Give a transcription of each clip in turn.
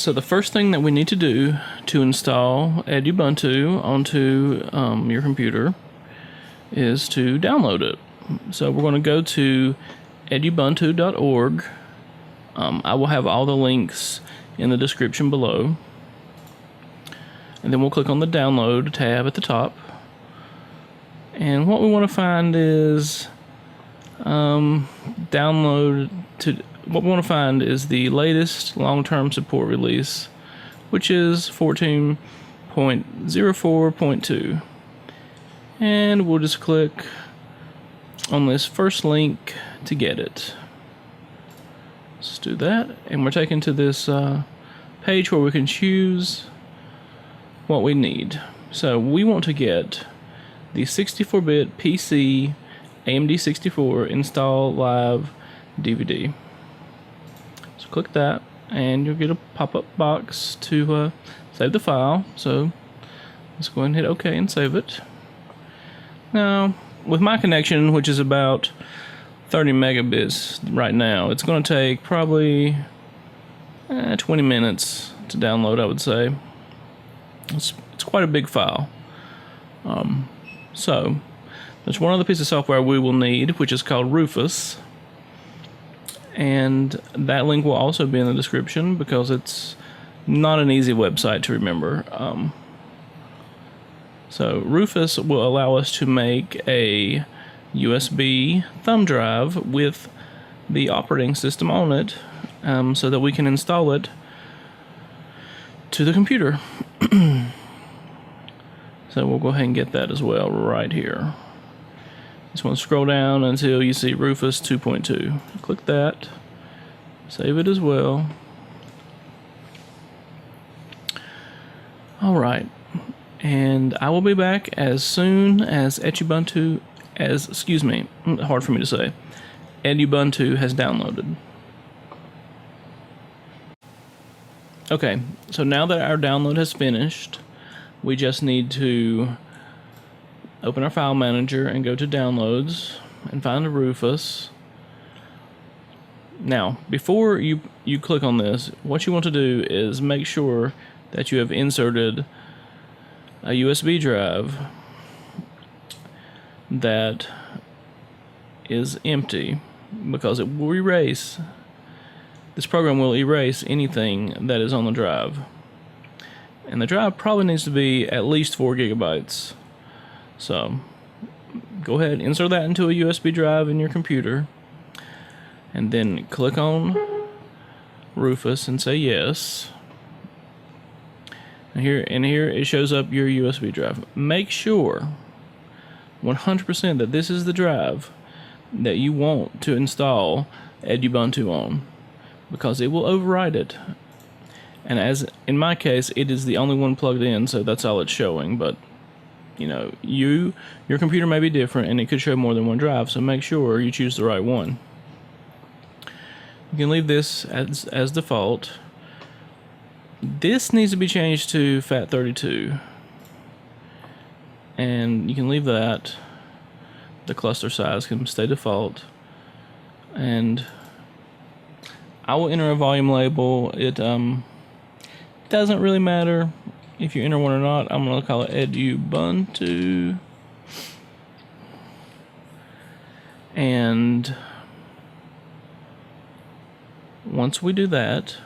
So the first thing that we need to do to install Edubuntu onto your computer is to download it. So we're going to go to edubuntu.org. I will have all the links in the description below. And then we'll click on the download tab at the top. And what we want to find is what we want to find is the latest long-term support release, which is 14.04.2. And we'll just click on this first link to get it. Let's do that, and we're taken to this page where we can choose what we need. So we want to get the 64-bit PC AMD 64 Install Live DVD. So click that, and you'll get a pop-up box to save the file. So let's go ahead and hit OK and save it. Now, with my connection, which is about 30 megabits right now, it's going to take probably 20 minutes to download, I would say. It's quite a big file. So there's one other piece of software we will need, which is called Rufus, and that link will also be in the description because it's not an easy website to remember. So Rufus will allow us to make a USB thumb drive with the operating system on it, so that we can install it to the computer. So we'll go ahead and get that as well right here. Just want to scroll down until you see Rufus 2.2. Click that, save it as well. Alright, and I will be back as soon as Edubuntu has downloaded. Okay, so now that our download has finished, we just need to open our file manager and go to downloads and find a Rufus. Now, before you click on this, what you want to do is make sure that you have inserted a USB drive that is empty, because it will erase, this program will erase anything that is on the drive. And the drive probably needs to be at least 4 gigabytes. So go ahead, insert that into a USB drive in your computer, and then click on Rufus and say yes. And here it shows up your USB drive. Make sure 100% that this is the drive that you want to install Edubuntu on, because it will overwrite it. And as in my case, it is the only one plugged in, so that's all it's showing. But you know, your computer may be different, and it could show more than one drive, so make sure you choose the right one. You can leave this as default. This needs to be changed to FAT32, and you can leave that. The cluster size can stay default, and I will enter a volume label. It doesn't really matter if you enter one or not. I'm going to call it Edubuntu. And once we do that,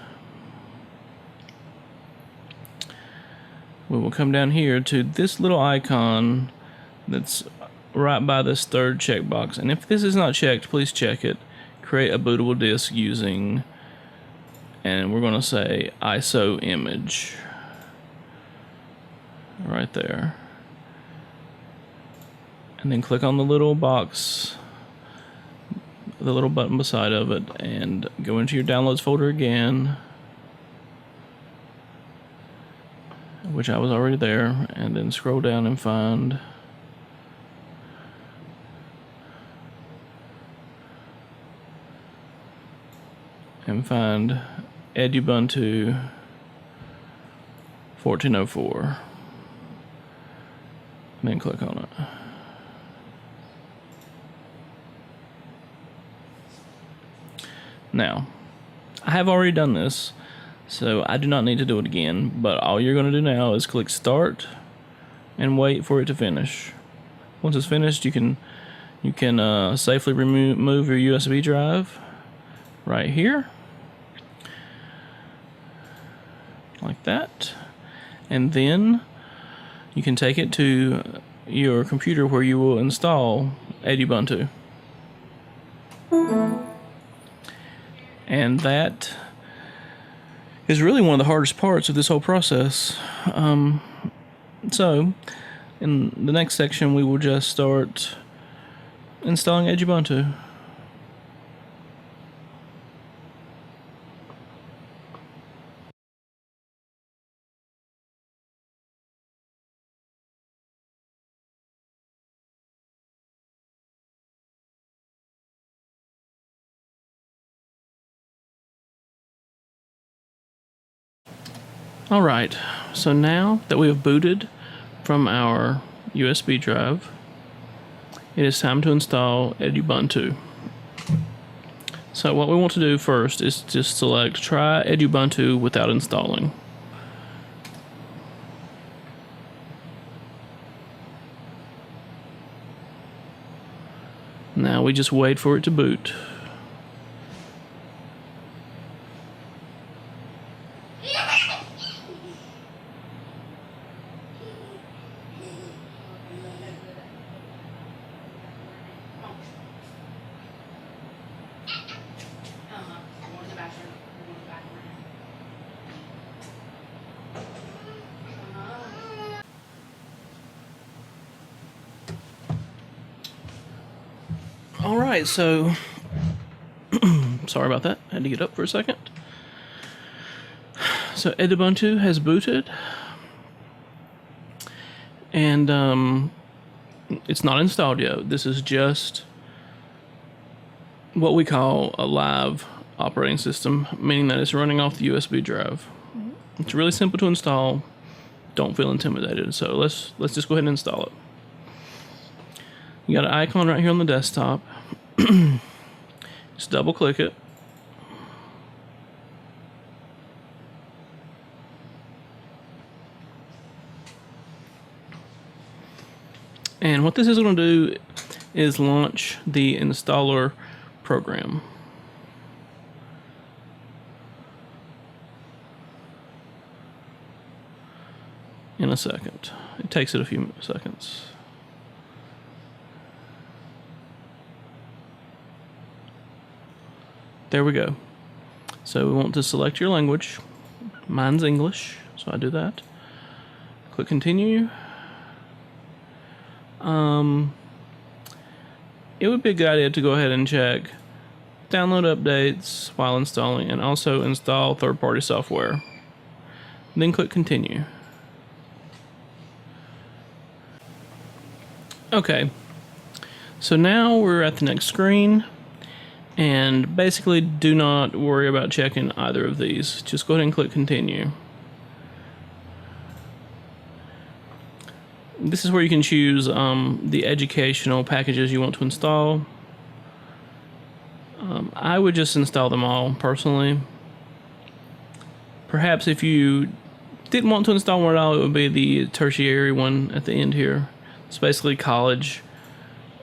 we will come down here to this little icon that's right by this third checkbox. And if this is not checked, please check it. Create a bootable disk using, and we're going to say ISO image right there, and then click on the little box, the little button beside of it, and go into your downloads folder again, which I was already there, and then scroll down and find Edubuntu 1404, and then click on it. Now, I have already done this, So I do not need to do it again, but all you're going to do now is click Start and wait for it to finish. Once it's finished, you can safely remove your USB drive right here, like that, and then you can take it to your computer where you will install Edubuntu. And that is really one of the hardest parts of this whole process. So, in the next section, we will just start installing Edubuntu. Alright, so now that we have booted from our USB drive, it is time to install Edubuntu. So what we want to do first is just select Try Edubuntu without installing. Now we just wait for it to boot. Alright, so sorry about that. I had to get up for a second. So Edubuntu has booted, and it's not installed yet. This is just what we call a live operating system, meaning that it's running off the USB drive. It's really simple to install. Don't feel intimidated. So let's just go ahead and install it. You got an icon right here on the desktop. Just double click it. And what this is going to do is launch the installer program. In a second. It takes it a few seconds. There we go. So we want to select your language. Mine's English, so I do that. Click continue. It would be a good idea to go ahead and check download updates while installing, and also install third-party software. Then click continue. Okay, so now we're at the next screen, and basically do not worry about checking either of these. Just go ahead and click continue. This is where you can choose the educational packages you want to install. I would just install them all personally. Perhaps if you didn't want to install one at all, it would be the tertiary one at the end here. It's basically college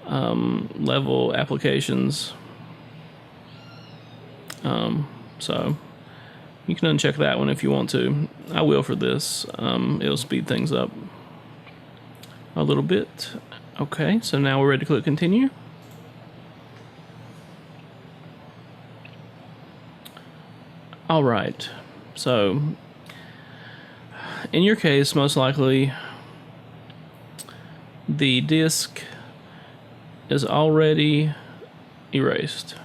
level applications. So you can uncheck that one if you want to. I will for this. It'll speed things up a little bit. Okay, so now we're ready to click continue. Alright, so in your case, most likely the disk is already erased.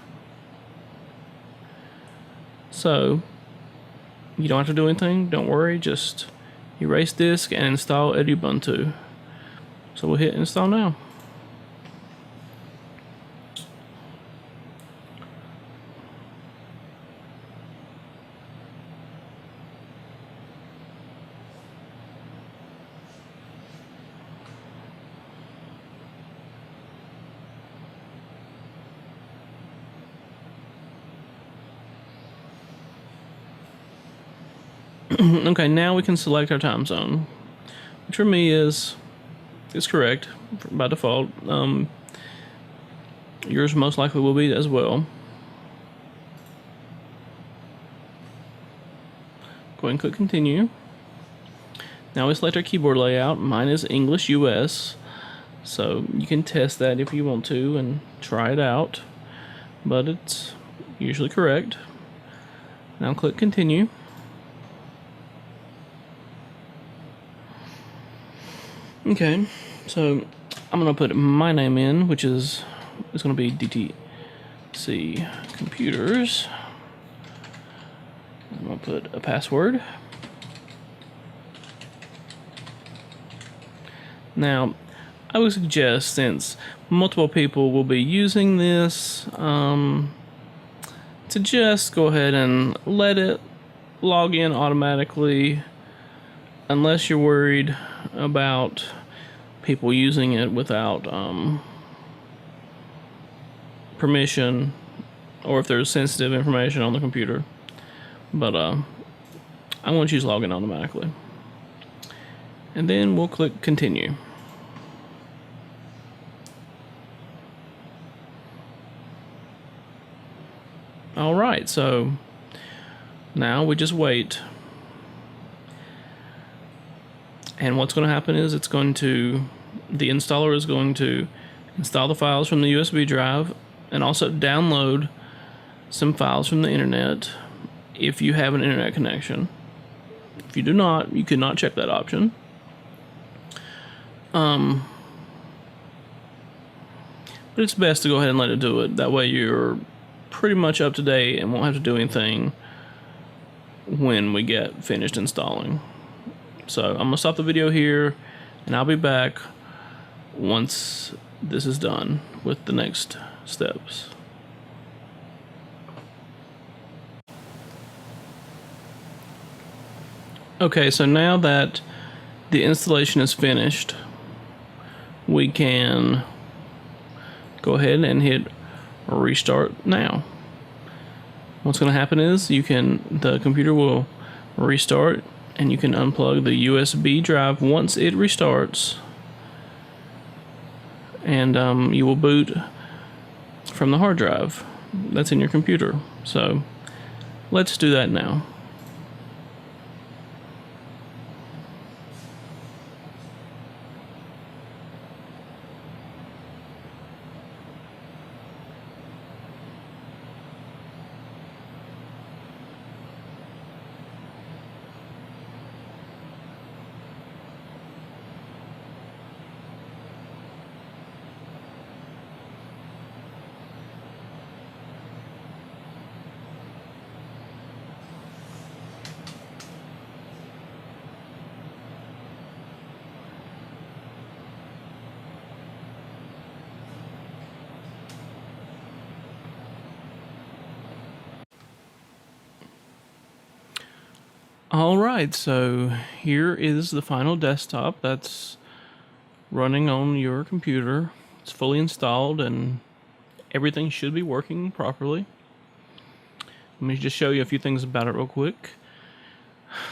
So you don't have to do anything, don't worry, just erase disk and install Edubuntu. So we'll hit install now. Okay, now we can select our time zone, which for me is correct by default. Yours most likely will be as well. Go ahead and click continue. Now we select our keyboard layout. Mine is English US, so you can test that if you want to and try it out, but it's usually correct. Now click continue. Okay, so I'm gonna put my name in, which is gonna be DTC Computers. I'm gonna put a password. Now, I would suggest, since multiple people will be using this, to just go ahead and let it log in automatically, unless you're worried about people using it without permission, or if there's sensitive information on the computer. But I'm going to choose login automatically. And then we'll click continue. Alright, so now we just wait. And what's going to happen is the installer is going to install the files from the USB drive and also download some files from the internet if you have an internet connection. If you do not, you cannot check that option. But it's best to go ahead and let it do it. That way you're pretty much up to date and won't have to do anything when we get finished installing. So I'm going to stop the video here, and I'll be back once this is done with the next steps. Okay, so now that the installation is finished, we can go ahead and hit restart now. What's going to happen is the computer will restart, and you can unplug the USB drive once it restarts, and you will boot from the hard drive that's in your computer. So let's do that now. Alright, so here is the final desktop that's running on your computer. It's fully installed and everything should be working properly. Let me just show you a few things about it real quick.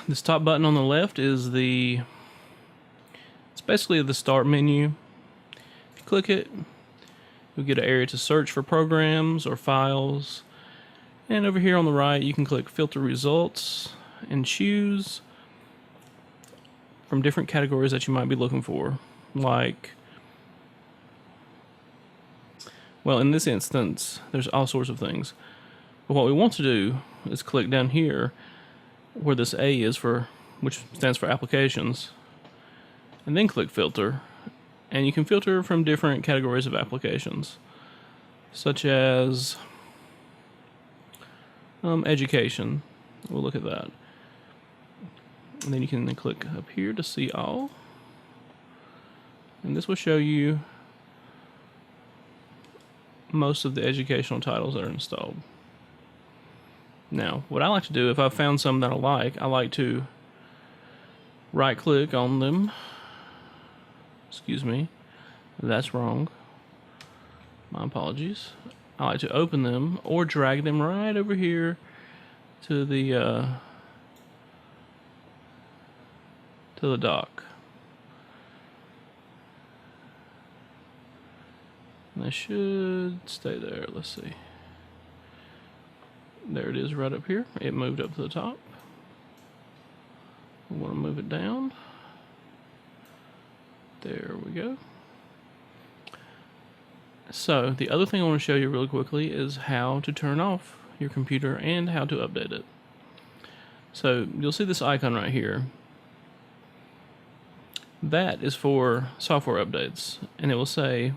This top button on the left is it's basically the start menu. If you click it, you'll get an area to search for programs or files. And over here on the right, you can click filter results and choose from different categories that you might be looking for. Like, well, in this instance, there's all sorts of things. But what we want to do is click down here where this A is which stands for applications, and then click filter. And you can filter from different categories of applications, such as education. We'll look at that. And then you can click up here to see all. And this will show you most of the educational titles that are installed. Now, what I like to do, if I've found some that I like to right click on them. Excuse me, that's wrong. My apologies. I like to open them or drag them right over here to the to the dock. And they should stay there. Let's see. There it is right up here. It moved up to the top. We want to move it down. There we go. So the other thing I want to show you really quickly is how to turn off your computer and how to update it. So you'll see this icon right here. That is for software updates, and it will say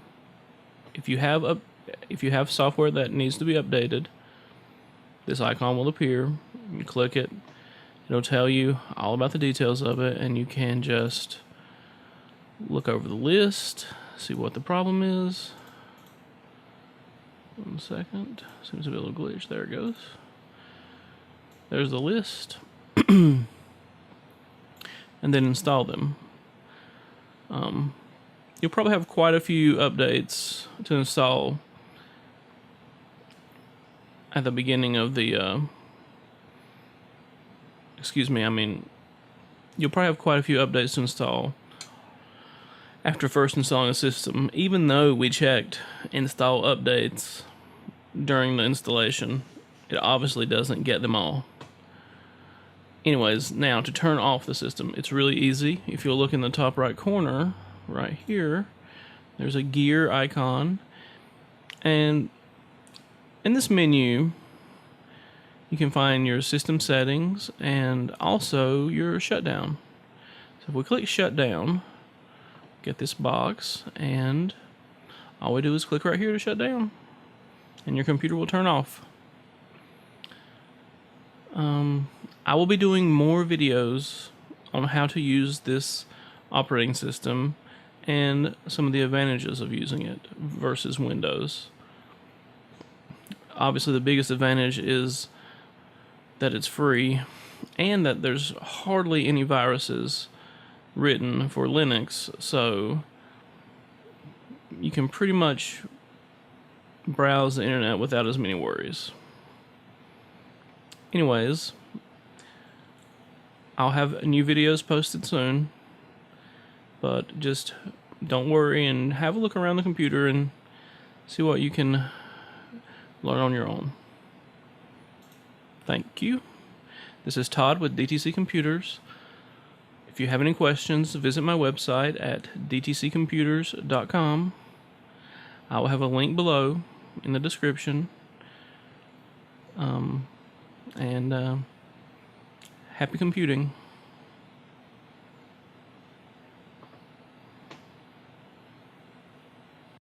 if you have software that needs to be updated, this icon will appear. You click it, it'll tell you all about the details of it, and you can just look over the list, see what the problem is. 1 second. Seems to be a little glitch. There it goes. There's the list. And then install them. You'll probably have quite a few updates to install at the beginning of the you'll probably have quite a few updates to install after first installing a system, even though we checked install updates during the installation. It obviously doesn't get them all. Anyways, now to turn off the system, it's really easy. If you'll look in the top right corner, right here, there's a gear icon, and in this menu you can find your system settings and also your shutdown. So if we click shutdown, get this box, and all we do is click right here to shut down, and your computer will turn off. I will be doing more videos on how to use this operating system and some of the advantages of using it versus Windows. Obviously, the biggest advantage is that it's free and that there's hardly any viruses written for Linux, so you can pretty much browse the internet without as many worries. Anyways, I'll have new videos posted soon, but just don't worry and have a look around the computer and see what you can learn on your own. Thank you. This is Todd with DTC Computers. If you have any questions, visit my website at dtccomputers.com. I will have a link below in the description. Happy computing.